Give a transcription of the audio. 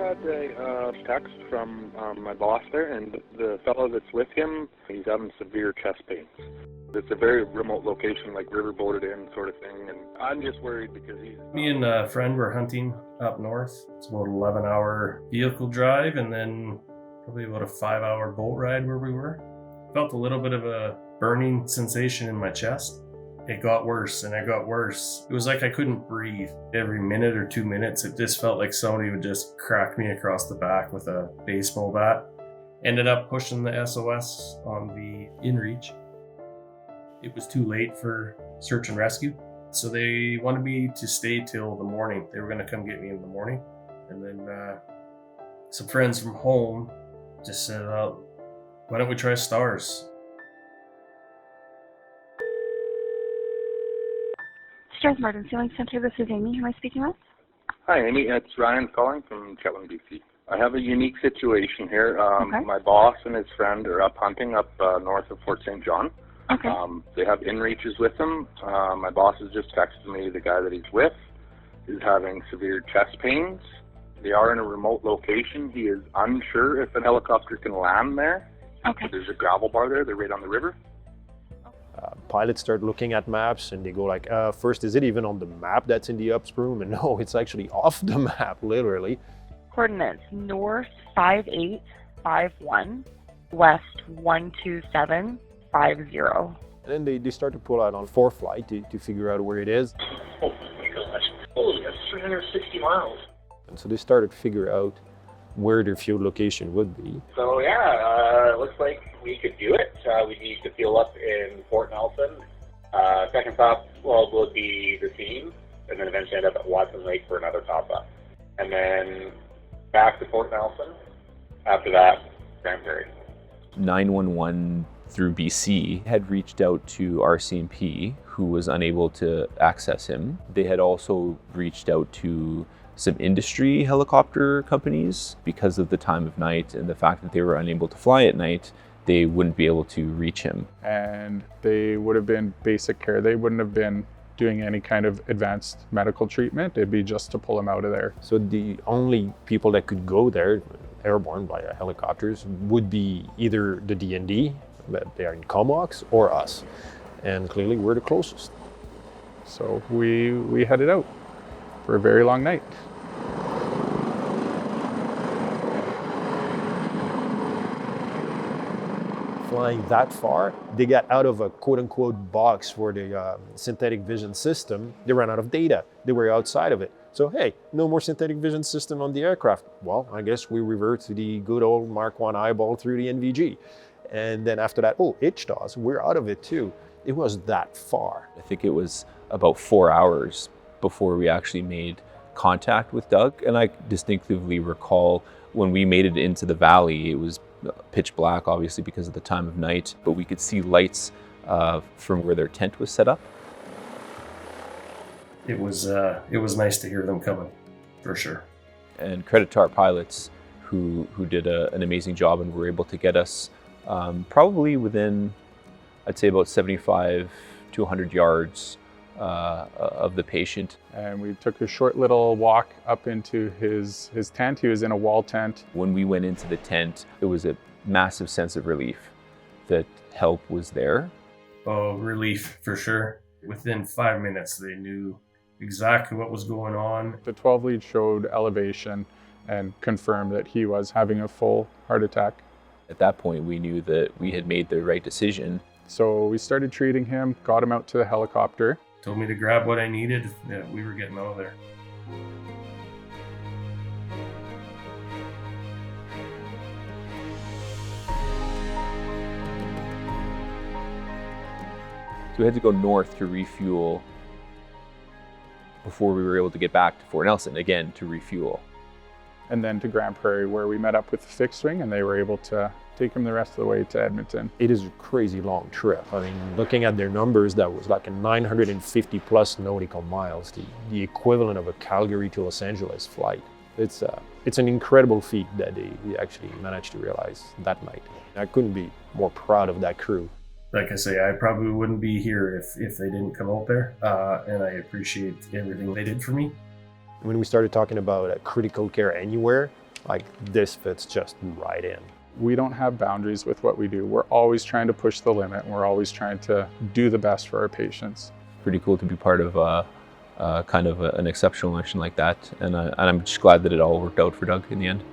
had a text from my boss there, and the fellow that's with him, he's having severe chest pains. It's a very remote location, like river-boated in sort of thing, and I'm just worried because he's... Me and a friend were hunting up north. It's about an 11-hour vehicle drive and then probably about a 5-hour boat ride where we were. Felt a little bit of a burning sensation in my chest. It got worse and it got worse. It was like I couldn't breathe. Every minute or 2 minutes, it just felt like somebody would just crack me across the back with a baseball bat. Ended up pushing the SOS on the InReach. It was too late for search and rescue. So they wanted me to stay till the morning. They were going to come get me in the morning. And then some friends from home just said, why don't we try stars? Stars Emergency Link Center, this is Amy. Who am I speaking with? Hi, Amy. It's Ryan calling from Chetwynd, BC. I have a unique situation here. Okay. My boss and his friend are up hunting up north of Fort St. John. Okay. They have InReaches with them. My boss has just texted me the guy that he's with is having severe chest pains. They are in a remote location. He is unsure if a helicopter can land there. Okay. There's a gravel bar there. They're right on the river. Pilots start looking at maps and they go like, first, is it even on the map that's in the upstream? And no, it's actually off the map, literally. Coordinates north 5851, west 12750. And then they start to pull out on ForeFlight to figure out where it is. Oh my gosh. Holy, that's 360 miles. And so they started to figure out where their field location would be. So yeah, it looks like we could do it. We need to fuel up in Fort Nelson. Second stop will be the scene, and then eventually end up at Watson Lake for another top up. And then back to Fort Nelson. After that, Grand Prairie. 911 through BC had reached out to RCMP, who was unable to access him. They had also reached out to some industry helicopter companies. Because of the time of night and the fact that they were unable to fly at night, they wouldn't be able to reach him. And they would have been basic care. They wouldn't have been doing any kind of advanced medical treatment. It'd be just to pull him out of there. So the only people that could go there, airborne by helicopters, would be either the DND, that they are in Comox, or us. And clearly we're the closest. So we headed out for a very long night. Flying that far, they got out of a quote-unquote box for the synthetic vision system. They ran out of data. They were outside of it. So hey, no more synthetic vision system on the aircraft. Well, I guess we revert to the good old Mark 1 eyeball through the NVG. And then after that, HDOS, we're out of it too. It was that far. I think it was about 4 hours before we actually made contact with Doug. And I distinctively recall when we made it into the valley, it was pitch black, obviously, because of the time of night, but we could see lights from where their tent was set up. It was nice to hear them coming, for sure. And credit to our pilots who did an amazing job and were able to get us probably within, I'd say, about 75 to 100 yards of the patient. And we took a short little walk up into his tent. He was in a wall tent. When we went into the tent, it was a massive sense of relief that help was there. Oh, relief for sure. Within 5 minutes, they knew exactly what was going on. The 12 lead showed elevation and confirmed that he was having a full heart attack. At that point, we knew that we had made the right decision. So we started treating him, got him out to the helicopter. Told me to grab what I needed. Yeah, we were getting out of there. So we had to go north to refuel before we were able to get back to Fort Nelson, again, to refuel. And then to Grand Prairie, where we met up with the fixed wing, and they were able to take him the rest of the way to Edmonton. It is a crazy long trip. I mean, looking at their numbers, that was like a 950 plus nautical miles, the equivalent of a Calgary to Los Angeles flight. It's an incredible feat that they actually managed to realize that night. I couldn't be more proud of that crew. Like I say, I probably wouldn't be here if they didn't come out there, and I appreciate everything they did for me. When we started talking about critical care anywhere, like this fits just right in. We don't have boundaries with what we do. We're always trying to push the limit. We're always trying to do the best for our patients. Pretty cool to be part of an exceptional mission like that, and I'm just glad that it all worked out for Doug in the end.